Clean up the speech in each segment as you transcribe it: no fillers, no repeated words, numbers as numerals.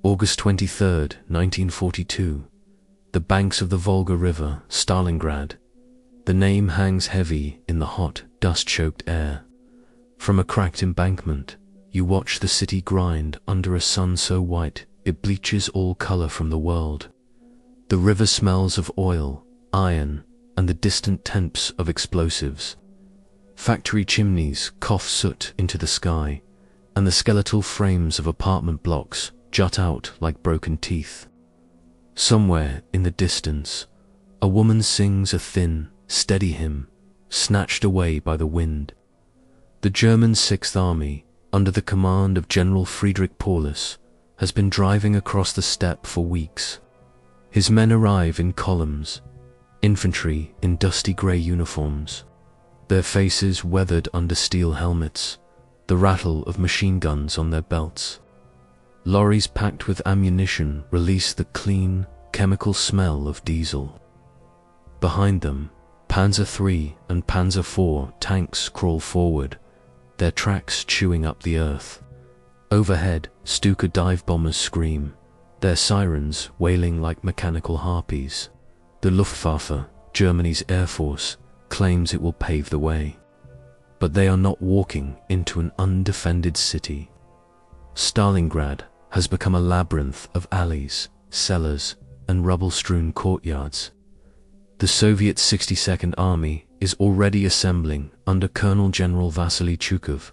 August 23, 1942. The banks of the Volga River, Stalingrad. The name hangs heavy in the hot, dust-choked air. From a cracked embankment, you watch the city grind under a sun so white it bleaches all color from the world. The river smells of oil, iron, and the distant temps of explosives. Factory chimneys cough soot into the sky, and the skeletal frames of apartment blocks jut out like broken teeth. Somewhere in the distance, a woman sings a thin, steady hymn, snatched away by the wind. The German Sixth Army, under the command of General Friedrich Paulus, has been driving across the steppe for weeks. His men arrive in columns, infantry in dusty grey uniforms, their faces weathered under steel helmets, the rattle of machine guns on their belts. Lorries packed with ammunition release the clean, chemical smell of diesel. Behind them, Panzer III and Panzer IV tanks crawl forward, their tracks chewing up the earth. Overhead, Stuka dive bombers scream, their sirens wailing like mechanical harpies. The Luftwaffe, Germany's air force, claims it will pave the way. But they are not walking into an undefended city. Stalingrad has become a labyrinth of alleys, cellars, and rubble-strewn courtyards. The Soviet 62nd Army is already assembling under Colonel General Vasily Chukov,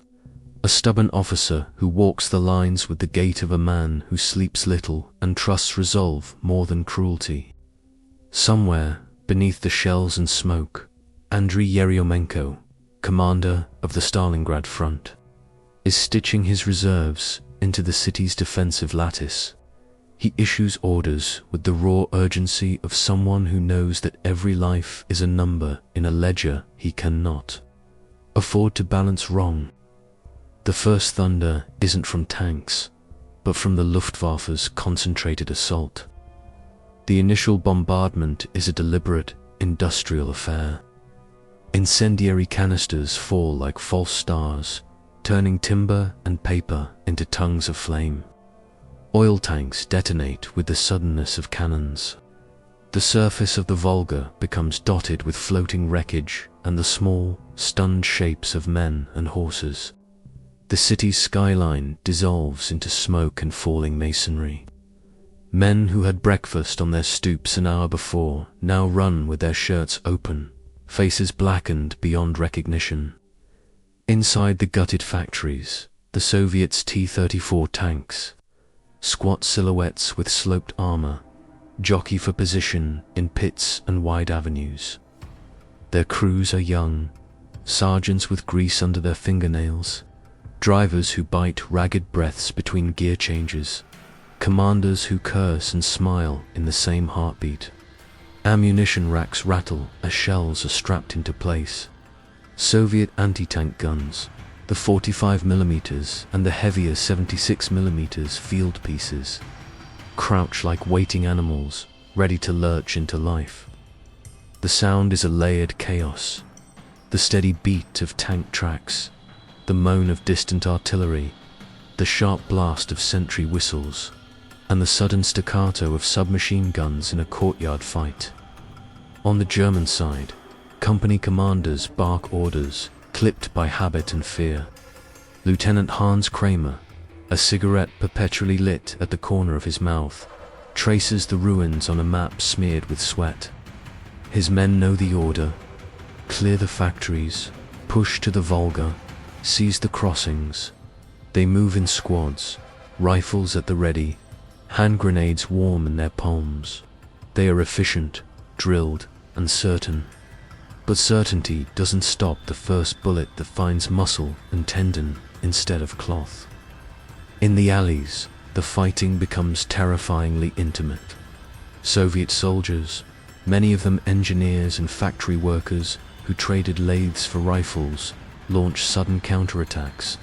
a stubborn officer who walks the lines with the gait of a man who sleeps little and trusts resolve more than cruelty. Somewhere, beneath the shells and smoke, Andriy Yeryomenko, commander of the Stalingrad front, is stitching his reserves into the city's defensive lattice. He issues orders with the raw urgency of someone who knows that every life is a number in a ledger he cannot afford to balance wrong. The first thunder isn't from tanks, but from the Luftwaffe's concentrated assault. The initial bombardment is a deliberate, industrial affair. Incendiary canisters fall like false stars, turning timber and paper into tongues of flame. Oil tanks detonate with the suddenness of cannons. The surface of the Volga becomes dotted with floating wreckage and the small, stunned shapes of men and horses. The city's skyline dissolves into smoke and falling masonry. Men who had breakfast on their stoops an hour before now run with their shirts open, faces blackened beyond recognition. Inside the gutted factories, the Soviets' T-34 tanks, squat silhouettes with sloped armor, jockey for position in pits and wide avenues. Their crews are young, sergeants with grease under their fingernails, drivers who bite ragged breaths between gear changes, commanders who curse and smile in the same heartbeat. Ammunition racks rattle as shells are strapped into place. Soviet anti-tank guns, the 45mm and the heavier 76mm field pieces, crouch like waiting animals, ready to lurch into life. The sound is a layered chaos, the steady beat of tank tracks, the moan of distant artillery, the sharp blast of sentry whistles, and the sudden staccato of submachine guns in a courtyard fight. On the German side, company commanders bark orders, clipped by habit and fear. Lieutenant Hans Kramer, a cigarette perpetually lit at the corner of his mouth, traces the ruins on a map smeared with sweat. His men know the order: clear the factories, push to the Volga, seize the crossings. They move in squads, rifles at the ready, hand grenades warm in their palms. They are efficient, drilled, and certain. But certainty doesn't stop the first bullet that finds muscle and tendon instead of cloth. In the alleys, the fighting becomes terrifyingly intimate. Soviet soldiers, many of them engineers and factory workers who traded lathes for rifles, launch sudden counterattacks.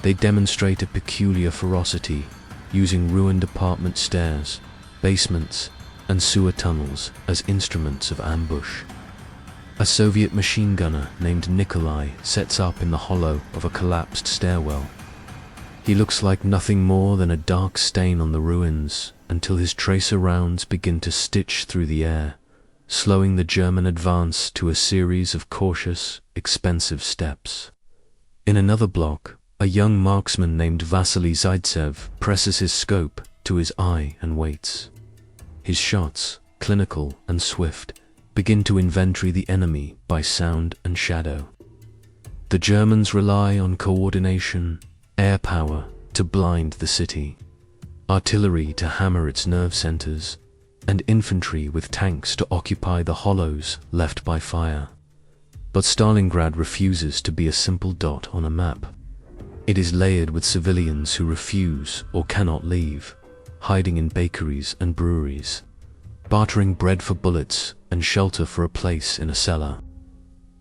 They demonstrate a peculiar ferocity, using ruined apartment stairs, basements, and sewer tunnels as instruments of ambush. A Soviet machine gunner named Nikolai sets up in the hollow of a collapsed stairwell. He looks like nothing more than a dark stain on the ruins until his tracer rounds begin to stitch through the air, slowing the German advance to a series of cautious, expensive steps. In another block, a young marksman named Vasily Zaitsev presses his scope to his eye and waits. His shots, clinical and swift, begin to inventory the enemy by sound and shadow. The Germans rely on coordination, air power to blind the city, artillery to hammer its nerve centers, and infantry with tanks to occupy the hollows left by fire. But Stalingrad refuses to be a simple dot on a map. It is layered with civilians who refuse or cannot leave, hiding in bakeries and breweries, bartering bread for bullets and shelter for a place in a cellar.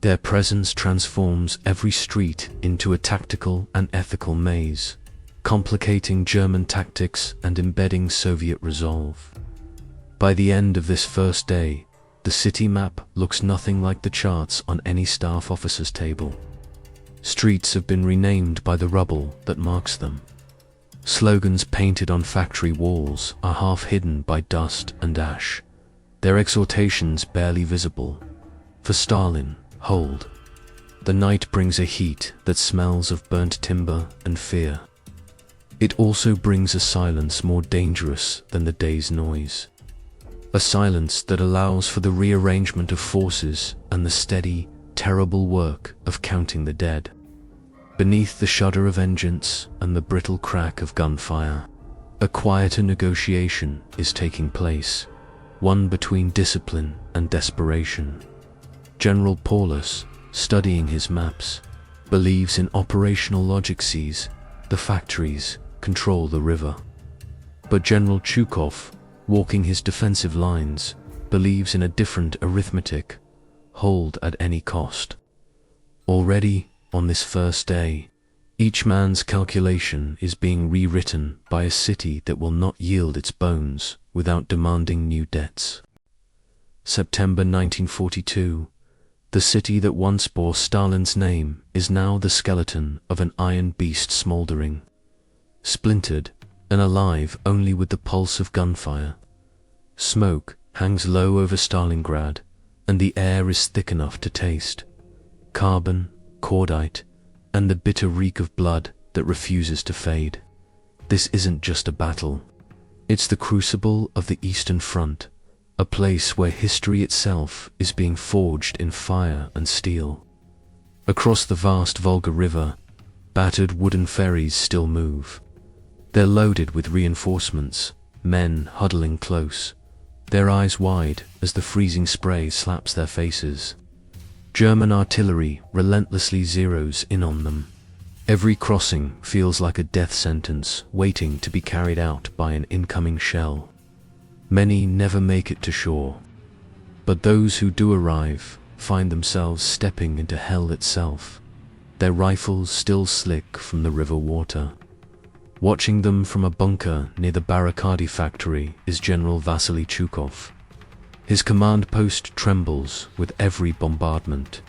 Their presence transforms every street into a tactical and ethical maze, complicating German tactics and embedding Soviet resolve. By the end of this first day, the city map looks nothing like the charts on any staff officer's table. Streets have been renamed by the rubble that marks them. Slogans painted on factory walls are half hidden by dust and ash, their exhortations barely visible. For Stalin, hold. The night brings a heat that smells of burnt timber and fear. It also brings a silence more dangerous than the day's noise. A silence that allows for the rearrangement of forces and the steady, terrible work of counting the dead. Beneath the shudder of engines and the brittle crack of gunfire, a quieter negotiation is taking place, one between discipline and desperation. General Paulus, studying his maps, believes in operational logic sees the factories control the river. But General Chukov, walking his defensive lines, believes in a different arithmetic, hold at any cost. Already, on this first day, each man's calculation is being rewritten by a city that will not yield its bones without demanding new debts. September 1942. The city that once bore Stalin's name is now the skeleton of an iron beast smoldering, splintered and alive only with the pulse of gunfire. Smoke hangs low over Stalingrad, and the air is thick enough to taste carbon, cordite, and the bitter reek of blood that refuses to fade. This isn't just a battle. It's the crucible of the Eastern Front, a place where history itself is being forged in fire and steel. Across the vast Volga River, battered wooden ferries still move. They're loaded with reinforcements, men huddling close, their eyes wide as the freezing spray slaps their faces. German artillery relentlessly zeroes in on them. Every crossing feels like a death sentence waiting to be carried out by an incoming shell. Many never make it to shore, but those who do arrive find themselves stepping into hell itself, their rifles still slick from the river water. Watching them from a bunker near the Barricadi factory is General Vasily Chukov. His command post trembles with every bombardment.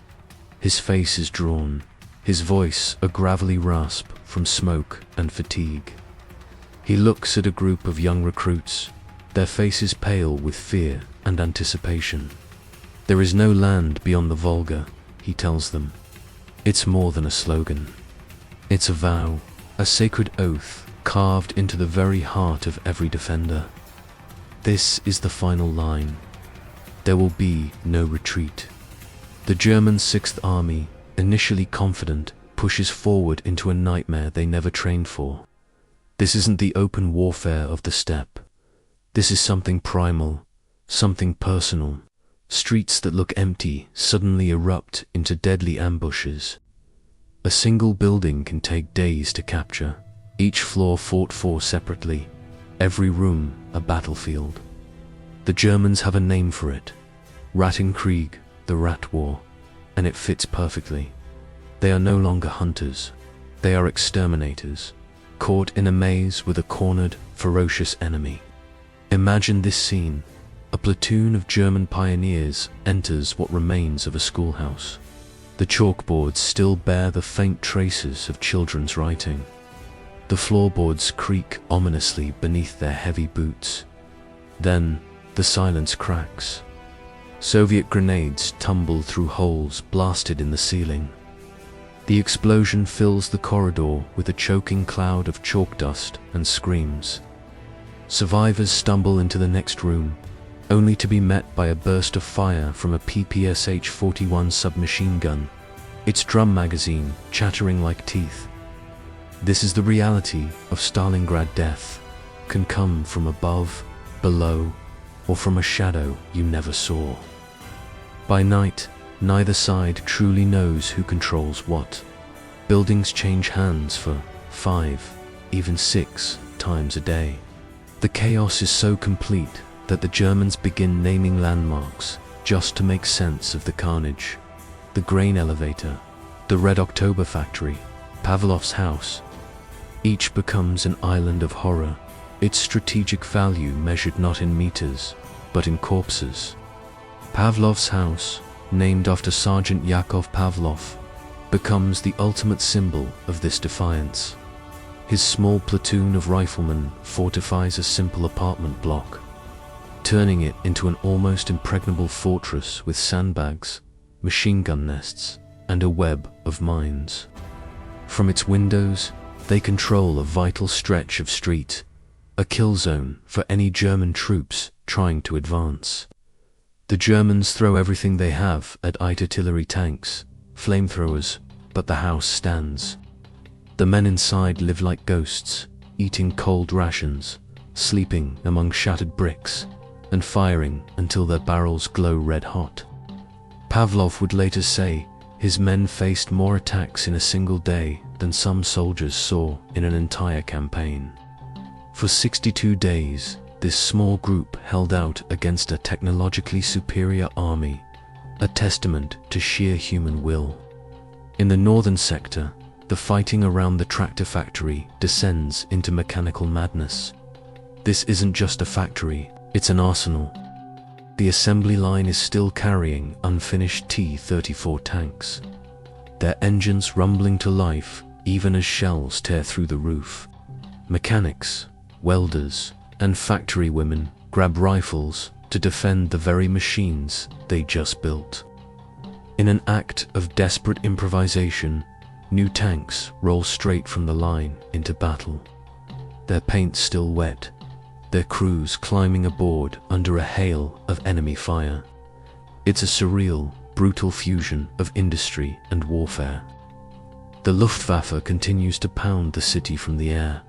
His face is drawn, his voice a gravelly rasp from smoke and fatigue. He looks at a group of young recruits, their faces pale with fear and anticipation. There is no land beyond the Volga, he tells them. It's more than a slogan. It's a vow, a sacred oath carved into the very heart of every defender. This is the final line. There will be no retreat. The German Sixth Army, initially confident, pushes forward into a nightmare they never trained for. This isn't the open warfare of the steppe. This is something primal, something personal. Streets that look empty suddenly erupt into deadly ambushes. A single building can take days to capture, each floor fought for separately, every room a battlefield. The Germans have a name for it, Rattenkrieg, the Rat War, and it fits perfectly. They are no longer hunters, they are exterminators, caught in a maze with a cornered, ferocious enemy. Imagine this scene. A platoon of German pioneers enters what remains of a schoolhouse. The chalkboards still bear the faint traces of children's writing. The floorboards creak ominously beneath their heavy boots. Then, the silence cracks. Soviet grenades tumble through holes blasted in the ceiling. The explosion fills the corridor with a choking cloud of chalk dust and screams. Survivors stumble into the next room, only to be met by a burst of fire from a PPSH-41 submachine gun, its drum magazine chattering like teeth. This is the reality of Stalingrad death. Can come from above, below, or from a shadow you never saw. By night, neither side truly knows who controls what. Buildings change hands for 5, even 6 times a day. The chaos is so complete that the Germans begin naming landmarks just to make sense of the carnage. The grain elevator, the Red October factory, Pavlov's house. Each becomes an island of horror, its strategic value measured not in meters, but in corpses. Pavlov's house, named after Sergeant Yakov Pavlov, becomes the ultimate symbol of this defiance. His small platoon of riflemen fortifies a simple apartment block, turning it into an almost impregnable fortress with sandbags, machine gun nests, and a web of mines. From its windows, they control a vital stretch of street, a kill zone for any German troops trying to advance. The Germans throw everything they have at artillery tanks, flamethrowers, but the house stands. The men inside live like ghosts, eating cold rations, sleeping among shattered bricks, and firing until their barrels glow red hot. Pavlov would later say his men faced more attacks in a single day than some soldiers saw in an entire campaign. For 62 days, this small group held out against a technologically superior army, a testament to sheer human will. In the northern sector, the fighting around the tractor factory descends into mechanical madness. This isn't just a factory, it's an arsenal. The assembly line is still carrying unfinished T-34 tanks, their engines rumbling to life even as shells tear through the roof. Mechanics, welders, and factory women grab rifles to defend the very machines they just built. In an act of desperate improvisation, new tanks roll straight from the line into battle. Their paint still wet, their crews climbing aboard under a hail of enemy fire. It's a surreal, brutal fusion of industry and warfare. The Luftwaffe continues to pound the city from the air,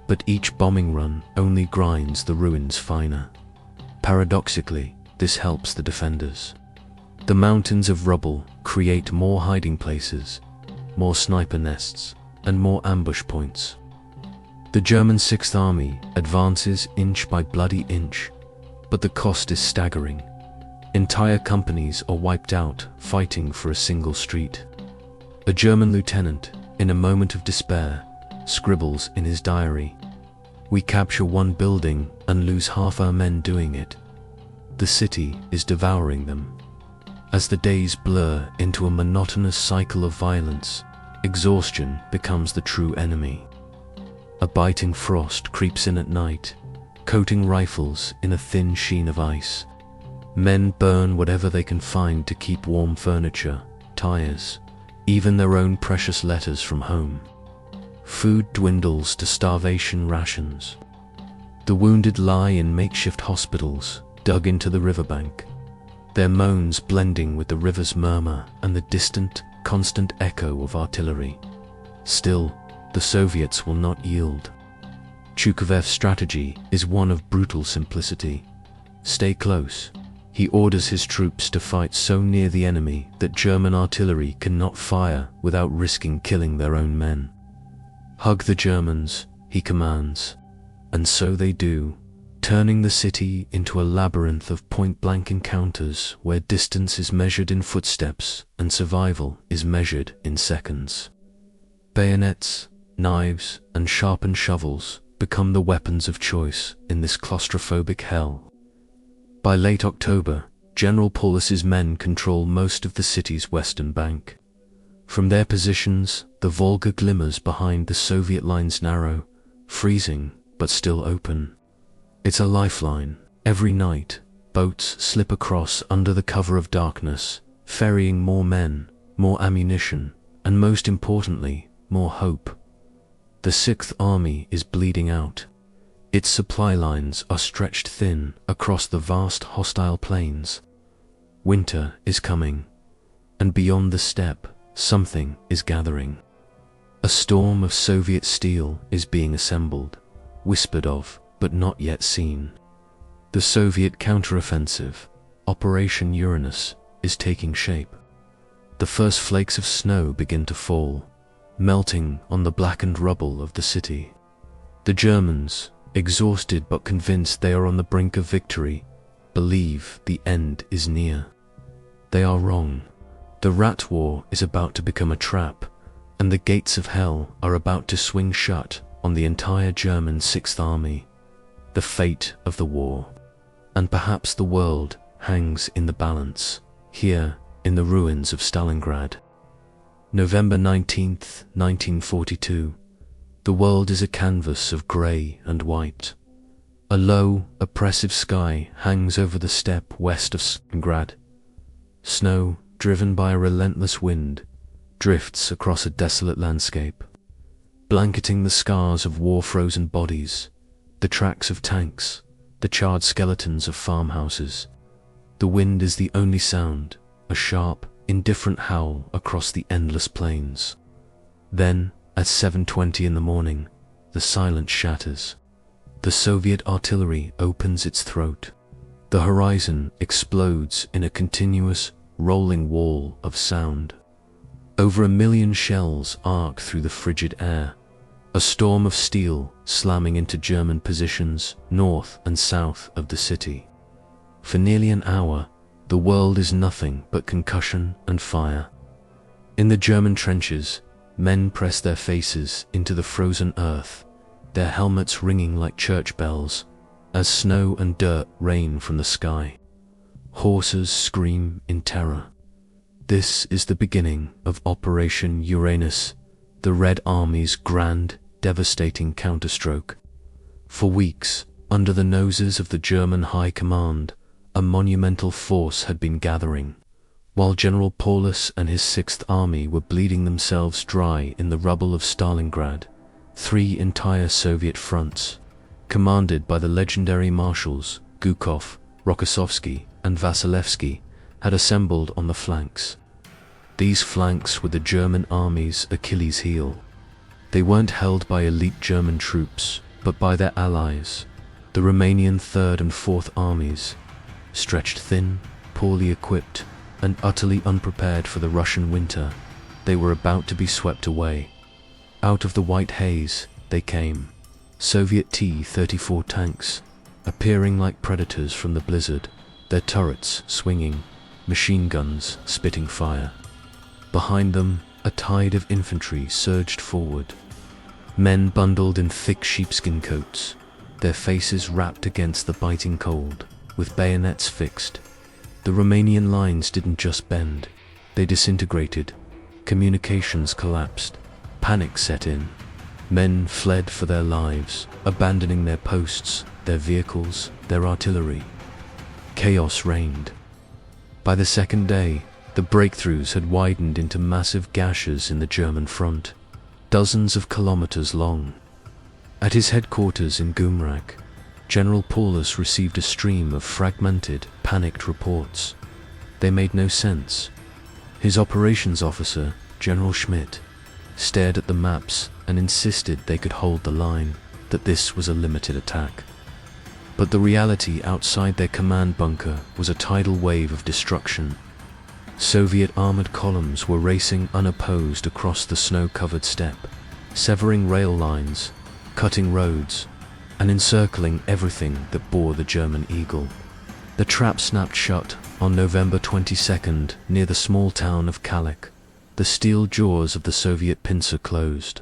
but each bombing run only grinds the ruins finer. Paradoxically, this helps the defenders. The mountains of rubble create more hiding places, more sniper nests, and more ambush points. The German Sixth Army advances inch by bloody inch, but the cost is staggering. Entire companies are wiped out fighting for a single street. A German lieutenant, in a moment of despair, scribbles in his diary, "We capture one building and lose half our men doing it. The city is devouring them." As the days blur into a monotonous cycle of violence, exhaustion becomes the true enemy. A biting frost creeps in at night, coating rifles in a thin sheen of ice. Men burn whatever they can find to keep warm: furniture, tires, even their own precious letters from home. Food dwindles to starvation rations. The wounded lie in makeshift hospitals, dug into the riverbank, their moans blending with the river's murmur and the distant, constant echo of artillery. Still, the Soviets will not yield. Chukhov's strategy is one of brutal simplicity. Stay close. He orders his troops to fight so near the enemy that German artillery cannot fire without risking killing their own men. Hug the Germans, he commands. And so they do, turning the city into a labyrinth of point-blank encounters where distance is measured in footsteps and survival is measured in seconds. Bayonets, knives, and sharpened shovels become the weapons of choice in this claustrophobic hell. By late October, General Paulus's men control most of the city's western bank. From their positions, the Volga glimmers behind the Soviet lines, narrow, freezing but still open. It's a lifeline. Every night, boats slip across under the cover of darkness, ferrying more men, more ammunition, and most importantly, more hope. The Sixth Army is bleeding out. Its supply lines are stretched thin across the vast hostile plains. Winter is coming, and beyond the steppe, something is gathering. A storm of Soviet steel is being assembled, whispered of, but not yet seen. The Soviet counteroffensive, Operation Uranus, is taking shape. The first flakes of snow begin to fall, melting on the blackened rubble of the city. The Germans, exhausted but convinced they are on the brink of victory, believe the end is near. They are wrong. The rat war is about to become a trap, and the gates of hell are about to swing shut on the entire German Sixth Army. The fate of the war, and perhaps the world, hangs in the balance, here in the ruins of Stalingrad. November 19th, 1942. The world is a canvas of grey and white. A low, oppressive sky hangs over the steppe west of Stalingrad. Snow, driven by a relentless wind, drifts across a desolate landscape, blanketing the scars of war-frozen bodies, the tracks of tanks, the charred skeletons of farmhouses. The wind is the only sound, a sharp, indifferent howl across the endless plains. Then, at 7:20 in the morning, the silence shatters. The Soviet artillery opens its throat. The horizon explodes in a continuous, rolling wall of sound. Over 1 million shells arc through the frigid air, a storm of steel slamming into German positions north and south of the city. For nearly an hour, the world is nothing but concussion and fire. In the German trenches, men press their faces into the frozen earth, their helmets ringing like church bells, as snow and dirt rain from the sky. Horses scream in terror. This is the beginning of Operation Uranus, the Red Army's grand, devastating counterstroke. For weeks, under the noses of the German High Command, a monumental force had been gathering, while General Paulus and his Sixth Army were bleeding themselves dry in the rubble of Stalingrad. 3 entire Soviet fronts, commanded by the legendary marshals Gukov, Rokossovsky, and Vasilevsky, had assembled on the flanks. These flanks were the German army's Achilles heel. They weren't held by elite German troops, but by their allies, the Romanian Third and Fourth Armies, stretched thin, poorly equipped, and utterly unprepared for the Russian winter. They were about to be swept away. Out of the white haze, they came, Soviet T-34 tanks, appearing like predators from the blizzard, their turrets swinging, machine guns spitting fire. Behind them, a tide of infantry surged forward. Men bundled in thick sheepskin coats, their faces wrapped against the biting cold, with bayonets fixed. The Romanian lines didn't just bend, they disintegrated. Communications collapsed. Panic set in. Men fled for their lives, abandoning their posts, their vehicles, their artillery. Chaos reigned. By the second day, the breakthroughs had widened into massive gashes in the German front, dozens of kilometers long. At his headquarters in Gumrak, General Paulus received a stream of fragmented, panicked reports. They made no sense. His operations officer, General Schmidt, stared at the maps and insisted they could hold the line, that this was a limited attack. But the reality outside their command bunker was a tidal wave of destruction. Soviet armored columns were racing unopposed across the snow-covered steppe, severing rail lines, cutting roads, and encircling everything that bore the German eagle. The trap snapped shut on November 22nd near the small town of Kalek. The steel jaws of the Soviet pincer closed.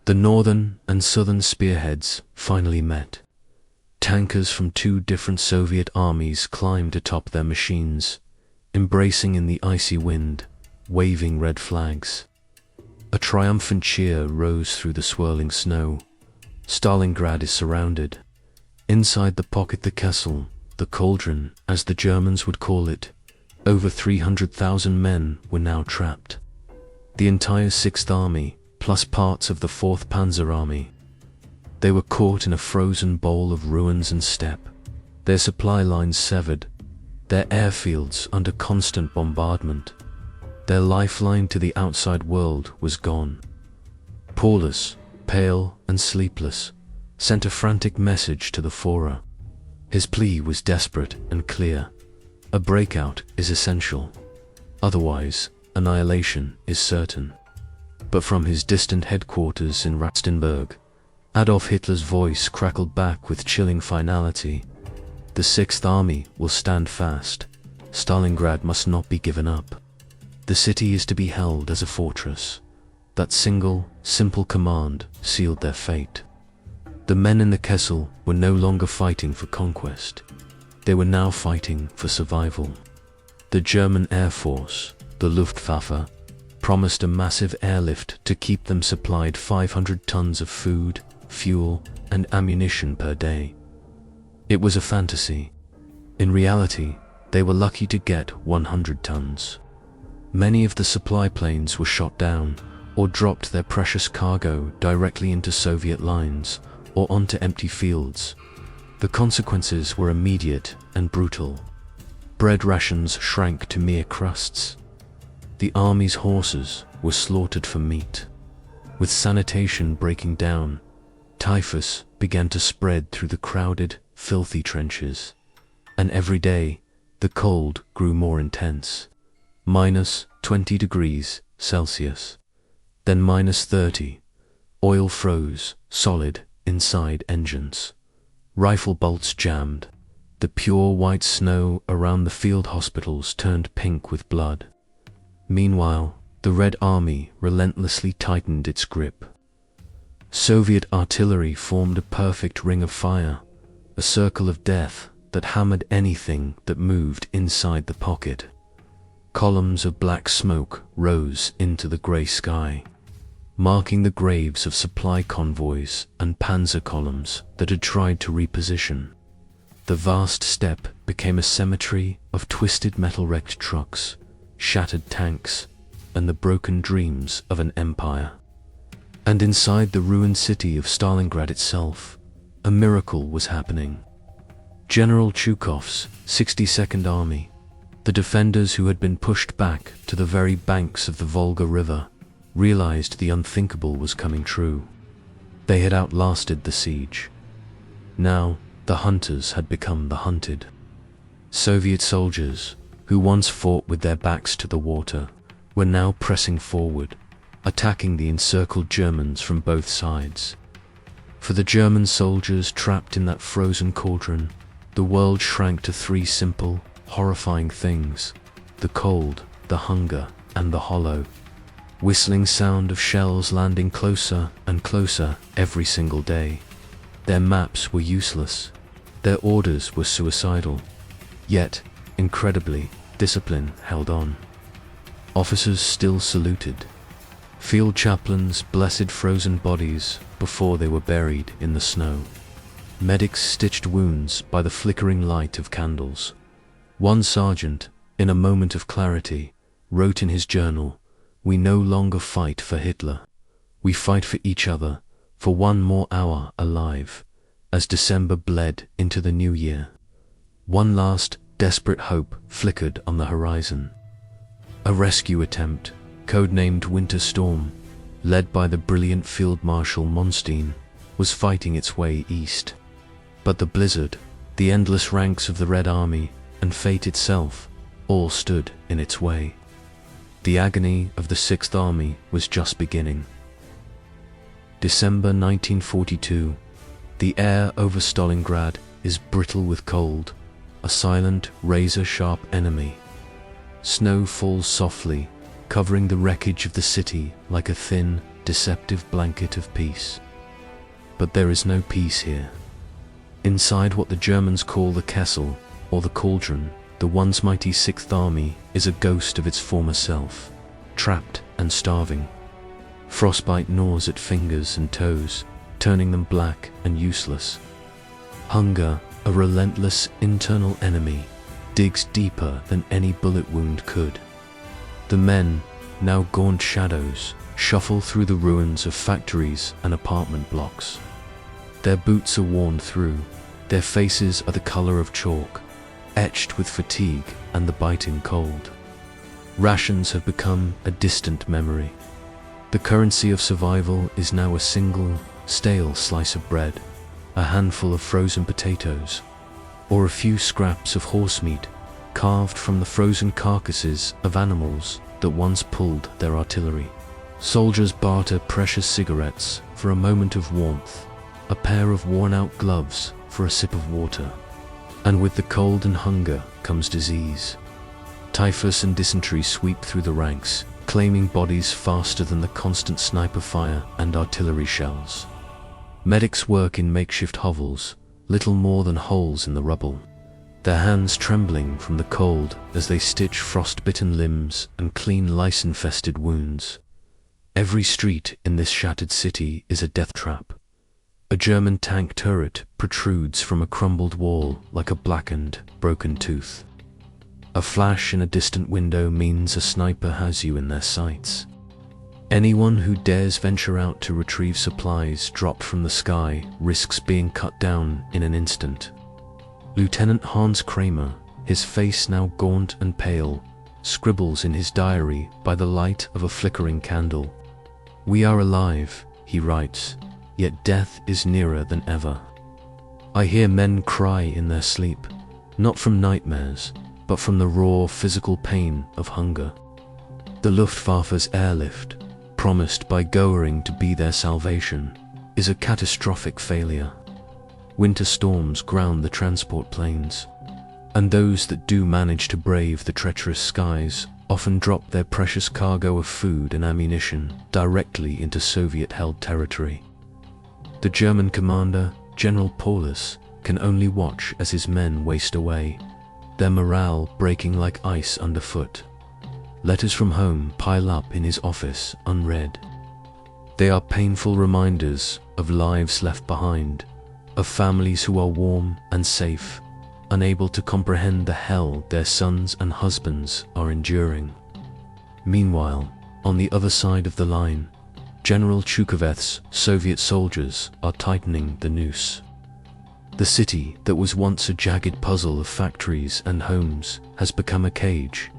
The northern and southern spearheads finally met. Tankers from 2 different Soviet armies climbed atop their machines, embracing in the icy wind, waving red flags. A triumphant cheer rose through the swirling snow. Stalingrad is surrounded. Inside the pocket, the Kessel, the cauldron, as the Germans would call it, over 300,000 men were now trapped. The entire 6th Army, plus parts of the 4th Panzer Army. They were caught in a frozen bowl of ruins and steppe, their supply lines severed, their airfields under constant bombardment. Their lifeline to the outside world was gone. Paulus, pale and sleepless, sent a frantic message to the Führer. His plea was desperate and clear. A breakout is essential. Otherwise, annihilation is certain. But from his distant headquarters in Rastenburg, Adolf Hitler's voice crackled back with chilling finality. The 6th Army will stand fast. Stalingrad must not be given up. The city is to be held as a fortress. That single, simple command sealed their fate. The men in the Kessel were no longer fighting for conquest. They were now fighting for survival. The German Air Force, the Luftwaffe, promised a massive airlift to keep them supplied 500 tons of food, fuel, and ammunition per day. It was a fantasy. In reality, they were lucky to get 100 tons. Many of the supply planes were shot down, or dropped their precious cargo directly into Soviet lines, or onto empty fields. The consequences were immediate and brutal. Bread rations shrank to mere crusts. The army's horses were slaughtered for meat. With sanitation breaking down, typhus began to spread through the crowded, filthy trenches. And every day, the cold grew more intense. -20 degrees Celsius. Then -30. Oil froze, solid, inside engines. Rifle bolts jammed. The pure white snow around the field hospitals turned pink with blood. Meanwhile, the Red Army relentlessly tightened its grip. Soviet artillery formed a perfect ring of fire, a circle of death that hammered anything that moved inside the pocket. Columns of black smoke rose into the grey sky, marking the graves of supply convoys and panzer columns that had tried to reposition. The vast steppe became a cemetery of twisted metal-wrecked trucks, shattered tanks, and the broken dreams of an empire. And inside the ruined city of Stalingrad itself, a miracle was happening. General Chukov's 62nd Army, the defenders who had been pushed back to the very banks of the Volga River, realized the unthinkable was coming true. They had outlasted the siege. Now, the hunters had become the hunted. Soviet soldiers, who once fought with their backs to the water, were now pressing forward, attacking the encircled Germans from both sides. For the German soldiers trapped in that frozen cauldron, the world shrank to 3 simple, horrifying things: the cold, the hunger, and the hollow. Whistling sound of shells landing closer and closer every single day. Their maps were useless. Their orders were suicidal. Yet, incredibly, discipline held on. Officers still saluted. Field chaplains blessed frozen bodies before they were buried in the snow. Medics stitched wounds by the flickering light of candles. One sergeant, in a moment of clarity, wrote in his journal, "We no longer fight for Hitler. We fight for each other, for one more hour alive," as December bled into the new year. One last, desperate hope flickered on the horizon. A rescue attempt, codenamed Winter Storm, led by the brilliant Field Marshal Monstein, was fighting its way east. But the blizzard, the endless ranks of the Red Army, and fate itself, all stood in its way. The agony of the 6th Army was just beginning. December 1942. The air over Stalingrad is brittle with cold, a silent, razor-sharp enemy. Snow falls softly, covering the wreckage of the city like a thin, deceptive blanket of peace. But there is no peace here. Inside what the Germans call the Kessel, or the cauldron, the once mighty 6th Army is a ghost of its former self, trapped and starving. Frostbite gnaws at fingers and toes, turning them black and useless. Hunger, a relentless internal enemy, digs deeper than any bullet wound could. The men, now gaunt shadows, shuffle through the ruins of factories and apartment blocks. Their boots are worn through, their faces are the color of chalk, etched with fatigue and the biting cold. Rations have become a distant memory. The currency of survival is now a single, stale slice of bread, a handful of frozen potatoes, or a few scraps of horse meat carved from the frozen carcasses of animals that once pulled their artillery. Soldiers barter precious cigarettes for a moment of warmth, a pair of worn-out gloves for a sip of water. And with the cold and hunger comes disease. Typhus and dysentery sweep through the ranks, claiming bodies faster than the constant sniper fire and artillery shells. Medics work in makeshift hovels, little more than holes in the rubble, their hands trembling from the cold as they stitch frost-bitten limbs and clean lice-infested wounds. Every street in this shattered city is a death trap. A German tank turret protrudes from a crumbled wall like a blackened, broken tooth. A flash in a distant window means a sniper has you in their sights. Anyone who dares venture out to retrieve supplies dropped from the sky risks being cut down in an instant. Lieutenant Hans Kramer, his face now gaunt and pale, scribbles in his diary by the light of a flickering candle. "We are alive," he writes, "yet death is nearer than ever. I hear men cry in their sleep, not from nightmares, but from the raw physical pain of hunger." The Luftwaffe's airlift, promised by Goering to be their salvation, is a catastrophic failure. Winter storms ground the transport planes, and those that do manage to brave the treacherous skies often drop their precious cargo of food and ammunition directly into Soviet-held territory. The German commander, General Paulus, can only watch as his men waste away, their morale breaking like ice underfoot. Letters from home pile up in his office unread. They are painful reminders of lives left behind, of families who are warm and safe, unable to comprehend the hell their sons and husbands are enduring. Meanwhile, on the other side of the line, General Chukovets's Soviet soldiers are tightening the noose. The city that was once a jagged puzzle of factories and homes has become a cage,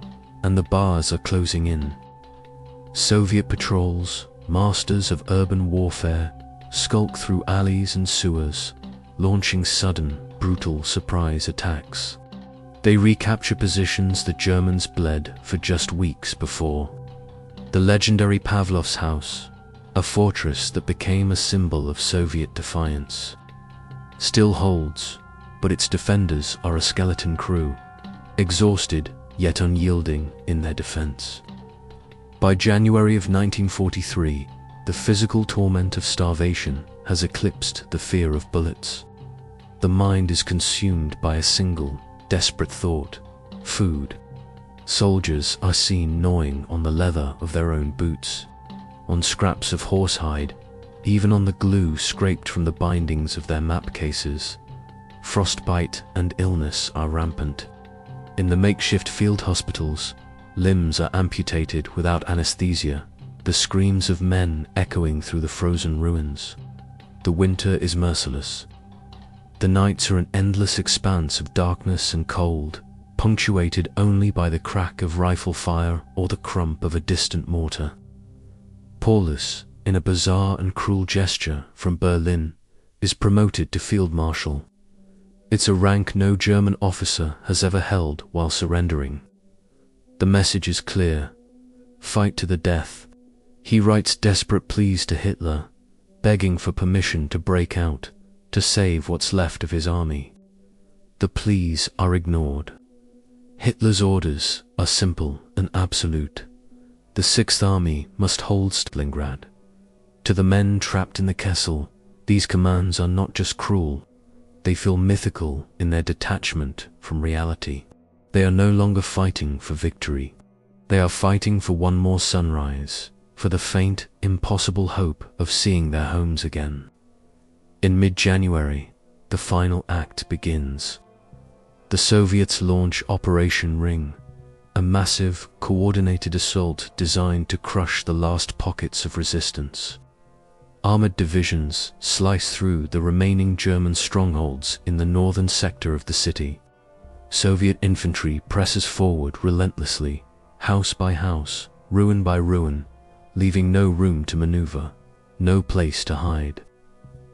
and the bars are closing in. Soviet patrols, masters of urban warfare, skulk through alleys and sewers, launching sudden, brutal surprise attacks. They recapture positions the Germans bled for just weeks before. The legendary Pavlov's house, a fortress that became a symbol of Soviet defiance, still holds, but its defenders are a skeleton crew, exhausted yet unyielding in their defense. By January of 1943, the physical torment of starvation has eclipsed the fear of bullets. The mind is consumed by a single, desperate thought: food. Soldiers are seen gnawing on the leather of their own boots, on scraps of horsehide, even on the glue scraped from the bindings of their map cases. Frostbite and illness are rampant. In the makeshift field hospitals, limbs are amputated without anesthesia, the screams of men echoing through the frozen ruins. The winter is merciless. The nights are an endless expanse of darkness and cold, punctuated only by the crack of rifle fire or the crump of a distant mortar. Paulus, in a bizarre and cruel gesture from Berlin, is promoted to Field Marshal. It's a rank no German officer has ever held while surrendering. The message is clear: fight to the death. He writes desperate pleas to Hitler, begging for permission to break out, to save what's left of his army. The pleas are ignored. Hitler's orders are simple and absolute. The Sixth Army must hold Stalingrad. To the men trapped in the Kessel, these commands are not just cruel, they feel mythical in their detachment from reality. They are no longer fighting for victory. They are fighting for one more sunrise, for the faint, impossible hope of seeing their homes again. In mid-January, the final act begins. The Soviets launch Operation Ring, a massive, coordinated assault designed to crush the last pockets of resistance. Armored divisions slice through the remaining German strongholds in the northern sector of the city. Soviet infantry presses forward relentlessly, house by house, ruin by ruin, leaving no room to maneuver, no place to hide.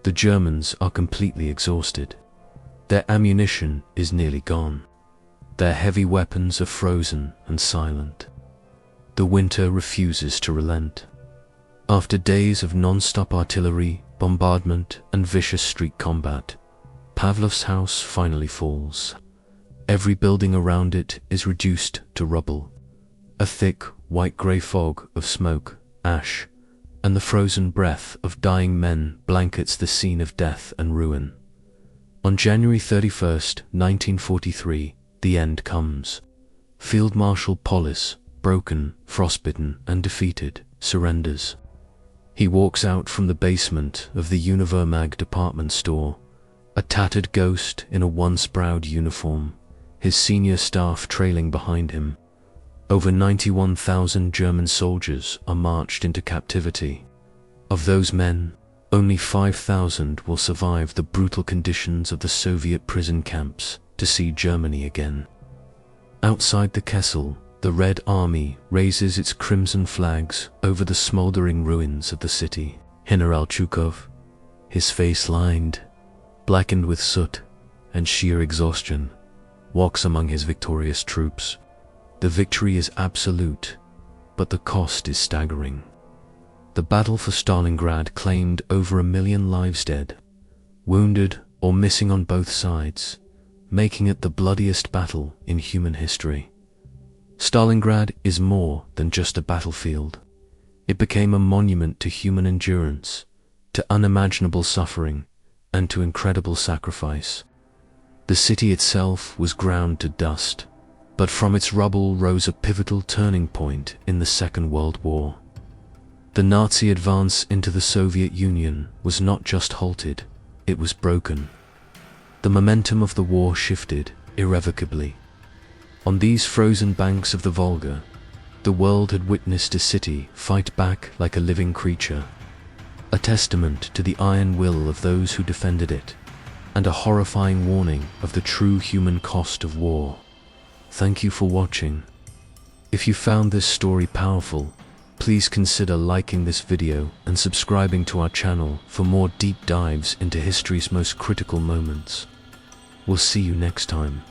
The Germans are completely exhausted. Their ammunition is nearly gone. Their heavy weapons are frozen and silent. The winter refuses to relent. After days of non-stop artillery, bombardment, and vicious street combat, Pavlov's house finally falls. Every building around it is reduced to rubble. A thick, white-grey fog of smoke, ash, and the frozen breath of dying men blankets the scene of death and ruin. On January 31st, 1943, the end comes. Field Marshal Polis, broken, frostbitten, and defeated, surrenders. He walks out from the basement of the Univermag department store, a tattered ghost in a once proud uniform, his senior staff trailing behind him. Over 91,000 German soldiers are marched into captivity. Of those men, only 5,000 will survive the brutal conditions of the Soviet prison camps to see Germany again. Outside the Kessel, the Red Army raises its crimson flags over the smoldering ruins of the city. General Chukov, his face lined, blackened with soot and sheer exhaustion, walks among his victorious troops. The victory is absolute, but the cost is staggering. The battle for Stalingrad claimed over 1 million lives dead, wounded or missing on both sides, making it the bloodiest battle in human history. Stalingrad is more than just a battlefield. It became a monument to human endurance, to unimaginable suffering, and to incredible sacrifice. The city itself was ground to dust, but from its rubble rose a pivotal turning point in the Second World War. The Nazi advance into the Soviet Union was not just halted, it was broken. The momentum of the war shifted irrevocably. On these frozen banks of the Volga, the world had witnessed a city fight back like a living creature, a testament to the iron will of those who defended it, and a horrifying warning of the true human cost of war. Thank you for watching. If you found this story powerful, please consider liking this video and subscribing to our channel for more deep dives into history's most critical moments. We'll see you next time.